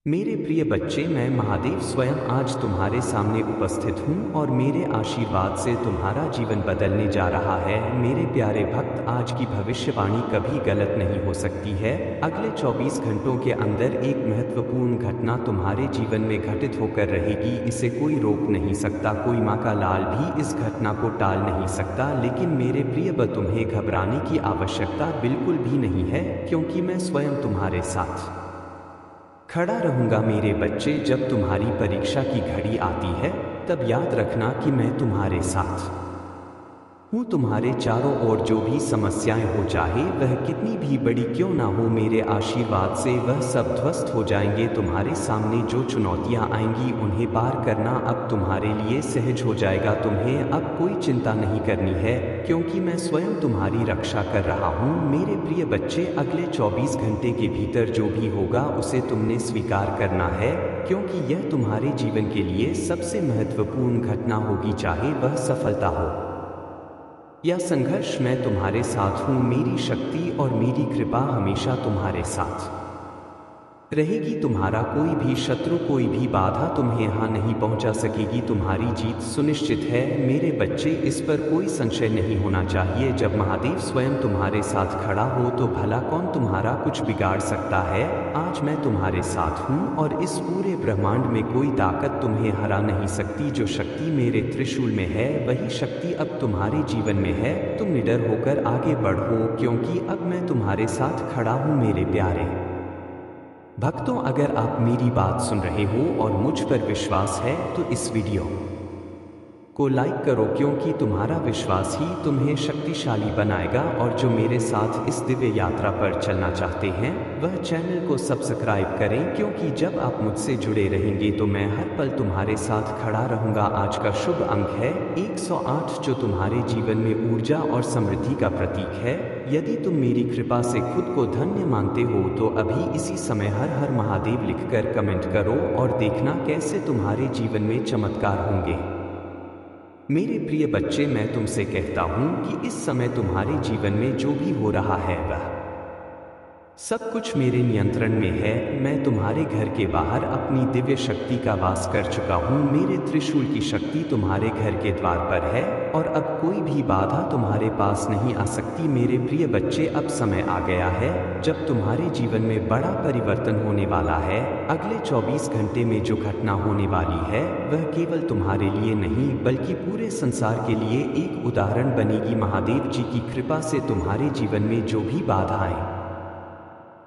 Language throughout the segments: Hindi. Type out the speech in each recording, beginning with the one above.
मेरे प्रिय बच्चे, मैं महादेव स्वयं आज तुम्हारे सामने उपस्थित हूँ और मेरे आशीर्वाद से तुम्हारा जीवन बदलने जा रहा है। मेरे प्यारे भक्त, आज की भविष्यवाणी कभी गलत नहीं हो सकती है। अगले 24 घंटों के अंदर एक महत्वपूर्ण घटना तुम्हारे जीवन में घटित होकर रहेगी। इसे कोई रोक नहीं सकता, कोई माँ का लाल भी इस घटना को टाल नहीं सकता। लेकिन मेरे प्रिय बच्चों, तुम्हें घबराने की आवश्यकता बिल्कुल भी नहीं है, क्योंकि मैं स्वयं तुम्हारे साथ खड़ा रहूंगा। मेरे बच्चे, जब तुम्हारी परीक्षा की घड़ी आती है तब याद रखना कि मैं तुम्हारे साथ हूँ। तुम्हारे चारों ओर जो भी समस्याएं हो, चाहे वह कितनी भी बड़ी क्यों ना हो, मेरे आशीर्वाद से वह सब ध्वस्त हो जाएंगे। तुम्हारे सामने जो चुनौतियां आएंगी उन्हें पार करना अब तुम्हारे लिए सहज हो जाएगा। तुम्हें अब कोई चिंता नहीं करनी है, क्योंकि मैं स्वयं तुम्हारी रक्षा कर रहा हूँ। मेरे प्रिय बच्चे, अगले 24 घंटे के भीतर जो भी होगा उसे तुमने स्वीकार करना है, क्योंकि यह तुम्हारे जीवन के लिए सबसे महत्वपूर्ण घटना होगी। चाहे वह सफलता हो या संघर्ष, मैं तुम्हारे साथ हूँ। मेरी शक्ति और मेरी कृपा हमेशा तुम्हारे साथ रहेगी। तुम्हारा कोई भी शत्रु, कोई भी बाधा तुम्हें यहाँ नहीं पहुँचा सकेगी। तुम्हारी जीत सुनिश्चित है। मेरे बच्चे, इस पर कोई संशय नहीं होना चाहिए। जब महादेव स्वयं तुम्हारे साथ खड़ा हो तो भला कौन तुम्हारा कुछ बिगाड़ सकता है। आज मैं तुम्हारे साथ हूँ और इस पूरे ब्रह्मांड में कोई ताकत तुम्हें हरा नहीं सकती। जो शक्ति मेरे त्रिशूल में है वही शक्ति अब तुम्हारे जीवन में है। तुम निडर होकर आगे बढ़ो, क्योंकि अब मैं तुम्हारे साथ खड़ा हूँ। मेरे प्यारे भक्तों, अगर आप मेरी बात सुन रहे हो और मुझ पर विश्वास है तो इस वीडियो को लाइक करो, क्योंकि तुम्हारा विश्वास ही तुम्हें शक्तिशाली बनाएगा। और जो मेरे साथ इस दिव्य यात्रा पर चलना चाहते हैं वह चैनल को सब्सक्राइब करें, क्योंकि जब आप मुझसे जुड़े रहेंगे तो मैं हर पल तुम्हारे साथ खड़ा रहूंगा। आज का शुभ अंक है 108, जो तुम्हारे जीवन में ऊर्जा और समृद्धि का प्रतीक है। यदि तुम मेरी कृपा से खुद को धन्य मानते हो तो अभी इसी समय हर हर महादेव लिखकर कमेंट करो और देखना कैसे तुम्हारे जीवन में चमत्कार होंगे। मेरे प्रिय बच्चे, मैं तुमसे कहता हूँ कि इस समय तुम्हारे जीवन में जो भी हो रहा है वह सब कुछ मेरे नियंत्रण में है। मैं तुम्हारे घर के बाहर अपनी दिव्य शक्ति का वास कर चुका हूँ। मेरे त्रिशूल की शक्ति तुम्हारे घर के द्वार पर है और अब कोई भी बाधा तुम्हारे पास नहीं आ सकती। मेरे प्रिय बच्चे, अब समय आ गया है जब तुम्हारे जीवन में बड़ा परिवर्तन होने वाला है। अगले 24 घंटे में जो घटना होने वाली है वह केवल तुम्हारे लिए नहीं बल्कि पूरे संसार के लिए एक उदाहरण बनेगी। महादेव जी की कृपा से तुम्हारे जीवन में जो भी बाधाएं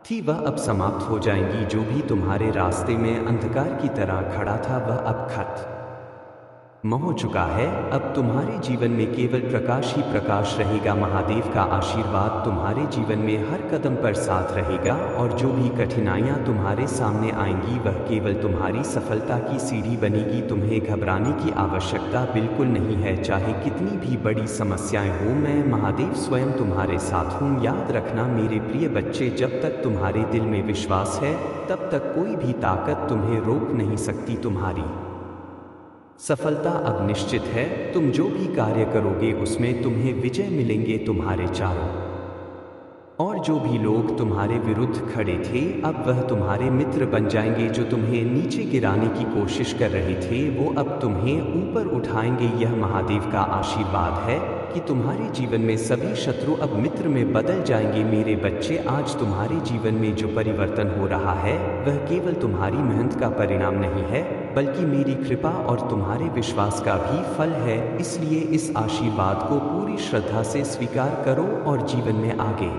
थी वह अब समाप्त हो जाएंगी। जो भी तुम्हारे रास्ते में अंधकार की तरह खड़ा था वह अब खत्म हो चुका है। अब तुम्हारे जीवन में केवल प्रकाश ही प्रकाश रहेगा। महादेव का आशीर्वाद तुम्हारे जीवन में हर कदम पर साथ रहेगा और जो भी कठिनाइयां तुम्हारे सामने आएंगी वह केवल तुम्हारी सफलता की सीढ़ी बनेगी। तुम्हें घबराने की आवश्यकता बिल्कुल नहीं है, चाहे कितनी भी बड़ी समस्याएं हो, मैं महादेव स्वयं तुम्हारे साथ हूँ। याद रखना मेरे प्रिय बच्चे, जब तक तुम्हारे दिल में विश्वास है तब तक कोई भी ताकत तुम्हें रोक नहीं सकती। तुम्हारी सफलता अब निश्चित है। तुम जो भी कार्य करोगे उसमें तुम्हें विजय मिलेंगे। तुम्हारे चारों और जो भी लोग तुम्हारे विरुद्ध खड़े थे अब वह तुम्हारे मित्र बन जाएंगे। जो तुम्हें नीचे गिराने की कोशिश कर रहे थे वो अब तुम्हें ऊपर उठाएंगे। यह महादेव का आशीर्वाद है कि तुम्हारे जीवन में सभी शत्रु अब मित्र में बदल जाएंगे। मेरे बच्चे, आज तुम्हारे जीवन में जो परिवर्तन हो रहा है वह केवल तुम्हारी मेहनत का परिणाम नहीं है बल्कि मेरी कृपा और तुम्हारे विश्वास का भी फल है। इसलिए इस आशीर्वाद को पूरी श्रद्धा से स्वीकार करो और जीवन में आगे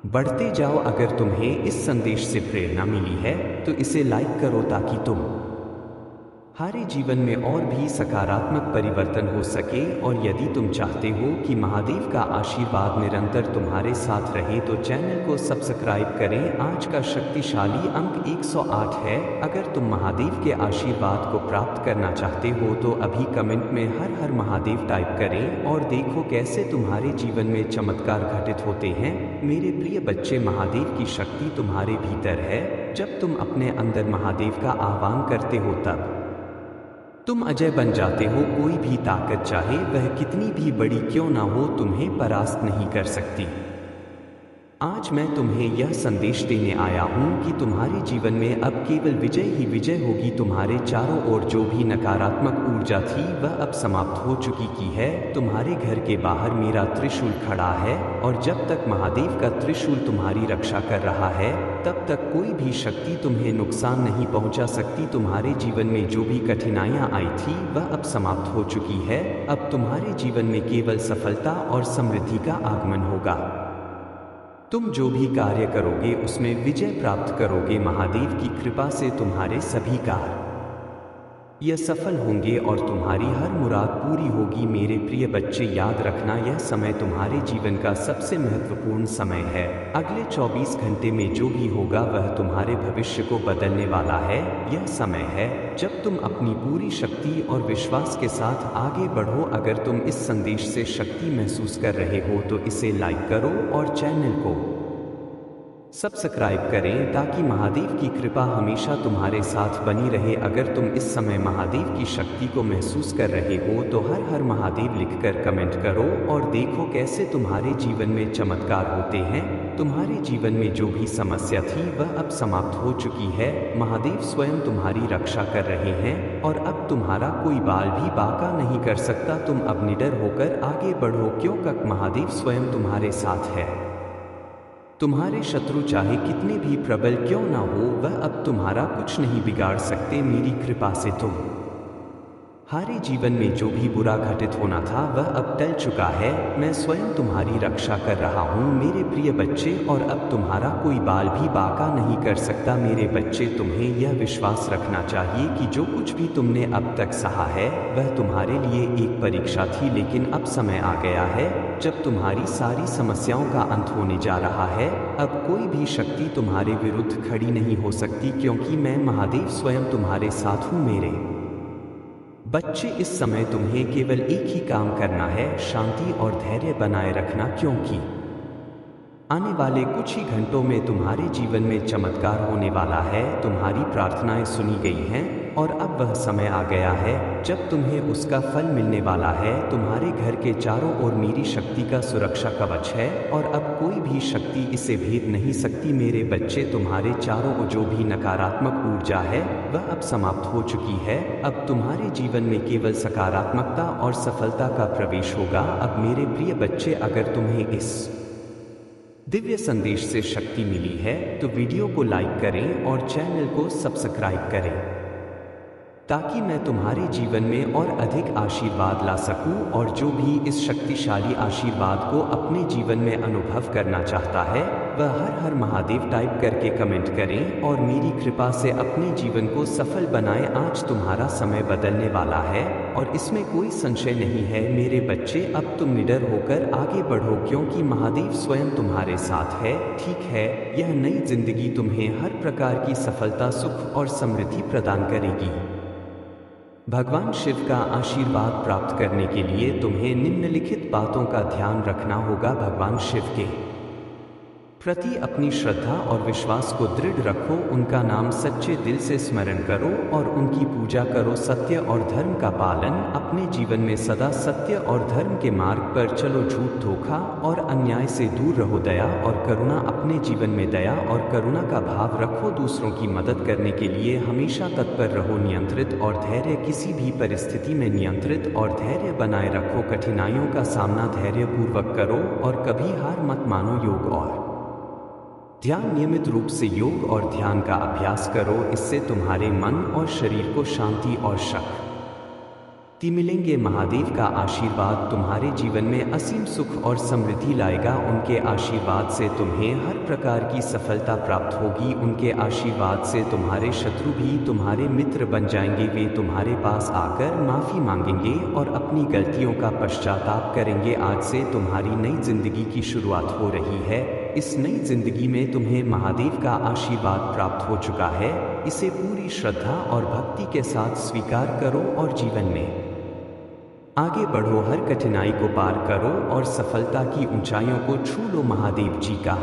बढ़ते जाओ। अगर तुम्हें इस संदेश से प्रेरणा मिली है तो इसे लाइक करो ताकि तुम्हारे जीवन में और भी सकारात्मक परिवर्तन हो सके। और यदि तुम चाहते हो कि महादेव का आशीर्वाद निरंतर तुम्हारे साथ रहे तो चैनल को सब्सक्राइब करें। आज का शक्तिशाली अंक 108 है। अगर तुम महादेव के आशीर्वाद को प्राप्त करना चाहते हो तो अभी कमेंट में हर हर महादेव टाइप करें और देखो कैसे तुम्हारे जीवन में चमत्कार घटित होते हैं। मेरे प्रिय बच्चे, महादेव की शक्ति तुम्हारे भीतर है। जब तुम अपने अंदर महादेव का आह्वान करते हो तब तुम अजय बन जाते हो। कोई भी ताकत, चाहे वह कितनी भी बड़ी क्यों ना हो, तुम्हें परास्त नहीं कर सकती। आज मैं तुम्हें यह संदेश देने आया हूँ कि तुम्हारे जीवन में अब केवल विजय ही विजय होगी। तुम्हारे चारों ओर जो भी नकारात्मक ऊर्जा थी वह अब समाप्त हो चुकी की है। तुम्हारे घर के बाहर मेरा त्रिशूल खड़ा है और जब तक महादेव का त्रिशूल तुम्हारी रक्षा कर रहा है तब तक कोई भी शक्ति तुम्हें नुकसान नहीं पहुंचा सकती। तुम्हारे जीवन में जो भी कठिनाइयां आई थी वह अब समाप्त हो चुकी है। अब तुम्हारे जीवन में केवल सफलता और समृद्धि का आगमन होगा। तुम जो भी कार्य करोगे उसमें विजय प्राप्त करोगे। महादेव की कृपा से तुम्हारे सभी कार्य यह सफल होंगे और तुम्हारी हर मुराद पूरी होगी। मेरे प्रिय बच्चे, याद रखना यह समय तुम्हारे जीवन का सबसे महत्वपूर्ण समय है। अगले 24 घंटे में जो भी होगा वह तुम्हारे भविष्य को बदलने वाला है। यह समय है जब तुम अपनी पूरी शक्ति और विश्वास के साथ आगे बढ़ो। अगर तुम इस संदेश से शक्ति महसूस कर रहे हो तो इसे लाइक करो और चैनल को सब्सक्राइब करें ताकि महादेव की कृपा हमेशा तुम्हारे साथ बनी रहे। अगर तुम इस समय महादेव की शक्ति को महसूस कर रहे हो तो हर हर महादेव लिखकर कमेंट करो और देखो कैसे तुम्हारे जीवन में चमत्कार होते हैं। तुम्हारे जीवन में जो भी समस्या थी वह अब समाप्त हो चुकी है। महादेव स्वयं तुम्हारी रक्षा कर रहे हैं और अब तुम्हारा कोई बाल भी बांका नहीं कर सकता। तुम अब निडर होकर आगे बढ़ो क्योंकि महादेव स्वयं तुम्हारे साथ है। तुम्हारे शत्रु चाहे कितने भी प्रबल क्यों ना हो वह अब तुम्हारा कुछ नहीं बिगाड़ सकते। मेरी कृपा से तुम्हारे जीवन में जो भी बुरा घटित होना था वह अब टल चुका है। मैं स्वयं तुम्हारी रक्षा कर रहा हूँ मेरे प्रिय बच्चे, और अब तुम्हारा कोई बाल भी बांका नहीं कर सकता। मेरे बच्चे, तुम्हें यह विश्वास रखना चाहिए कि जो कुछ भी तुमने अब तक सहा है वह तुम्हारे लिए एक परीक्षा थी, लेकिन अब समय आ गया है जब तुम्हारी सारी समस्याओं का अंत होने जा रहा है। अब कोई भी शक्ति तुम्हारे विरुद्ध खड़ी नहीं हो सकती क्योंकि मैं महादेव स्वयं तुम्हारे साथ हूँ। मेरे बच्चे, इस समय तुम्हें केवल एक ही काम करना है, शांति और धैर्य बनाए रखना, क्योंकि आने वाले कुछ ही घंटों में तुम्हारे जीवन में चमत्कार होने वाला है। तुम्हारी प्रार्थनाएं सुनी गई हैं और अब वह समय आ गया है जब तुम्हें उसका फल मिलने वाला है। तुम्हारे घर के चारों ओर मेरी शक्ति का सुरक्षा कवच है और अब कोई भी शक्ति इसे भेद नहीं सकती। मेरे बच्चे, तुम्हारे चारों ओर जो भी नकारात्मक ऊर्जा है वह अब समाप्त हो चुकी है। अब तुम्हारे जीवन में केवल सकारात्मकता और सफलता का प्रवेश होगा। अब मेरे प्रिय बच्चे, अगर तुम्हें इस दिव्य संदेश से शक्ति मिली है तो वीडियो को लाइक करें और चैनल को सब्सक्राइब करें ताकि मैं तुम्हारे जीवन में और अधिक आशीर्वाद ला सकूं। और जो भी इस शक्तिशाली आशीर्वाद को अपने जीवन में अनुभव करना चाहता है वह हर हर महादेव टाइप करके कमेंट करें और मेरी कृपा से अपने जीवन को सफल बनाएं। आज तुम्हारा समय बदलने वाला है और इसमें कोई संशय नहीं है। मेरे बच्चे, अब तुम निडर होकर आगे बढ़ो क्योंकि महादेव स्वयं तुम्हारे साथ है। ठीक है, यह नई जिंदगी तुम्हें हर प्रकार की सफलता, सुख और समृद्धि प्रदान करेगी। भगवान शिव का आशीर्वाद प्राप्त करने के लिए तुम्हें निम्नलिखित बातों का ध्यान रखना होगा। भगवान शिव के प्रति अपनी श्रद्धा और विश्वास को दृढ़ रखो, उनका नाम सच्चे दिल से स्मरण करो और उनकी पूजा करो। सत्य और धर्म का पालन, अपने जीवन में सदा सत्य और धर्म के मार्ग पर चलो। झूठ, धोखा और अन्याय से दूर रहो। दया और करुणा, अपने जीवन में दया और करुणा का भाव रखो। दूसरों की मदद करने के लिए हमेशा तत्पर रहो। नियंत्रित और धैर्य, किसी भी परिस्थिति में नियंत्रित और धैर्य बनाए रखो। कठिनाइयों का सामना धैर्यपूर्वक करो और कभी हार मत मानो। योग और ध्यान, नियमित रूप से योग और ध्यान का अभ्यास करो, इससे तुम्हारे मन और शरीर को शांति और शक्ति मिलेंगे। महादेव का आशीर्वाद तुम्हारे जीवन में असीम सुख और समृद्धि लाएगा। उनके आशीर्वाद से तुम्हें हर प्रकार की सफलता प्राप्त होगी। उनके आशीर्वाद से तुम्हारे शत्रु भी तुम्हारे मित्र बन जाएंगे। वे तुम्हारे पास आकर माफ़ी मांगेंगे और अपनी गलतियों का पश्चाताप करेंगे। आज से तुम्हारी नई जिंदगी की शुरुआत हो रही है। इस नई जिंदगी में तुम्हें महादेव का आशीर्वाद प्राप्त हो चुका है। इसे पूरी श्रद्धा और भक्ति के साथ स्वीकार करो और जीवन में आगे बढ़ो। हर कठिनाई को पार करो और सफलता की ऊंचाइयों को छू लो। महादेव जी का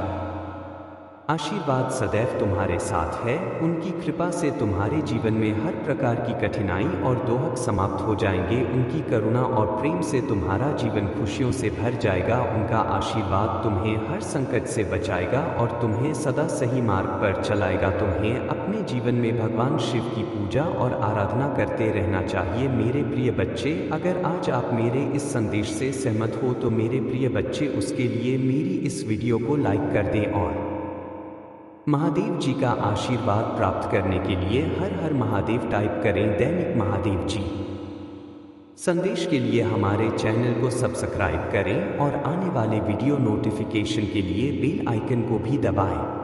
आशीर्वाद सदैव तुम्हारे साथ है। उनकी कृपा से तुम्हारे जीवन में हर प्रकार की कठिनाई और दोहक समाप्त हो जाएंगे। उनकी करुणा और प्रेम से तुम्हारा जीवन खुशियों से भर जाएगा। उनका आशीर्वाद तुम्हें हर संकट से बचाएगा और तुम्हें सदा सही मार्ग पर चलाएगा। तुम्हें अपने जीवन में भगवान शिव की पूजा और आराधना करते रहना चाहिए। मेरे प्रिय बच्चे, अगर आज आप मेरे इस संदेश से सहमत हो तो मेरे प्रिय बच्चे उसके लिए मेरी इस वीडियो को लाइक कर दें और महादेव जी का आशीर्वाद प्राप्त करने के लिए हर हर महादेव टाइप करें। दैनिक महादेव जी संदेश के लिए हमारे चैनल को सब्सक्राइब करें और आने वाले वीडियो नोटिफिकेशन के लिए बेल आइकन को भी दबाएं।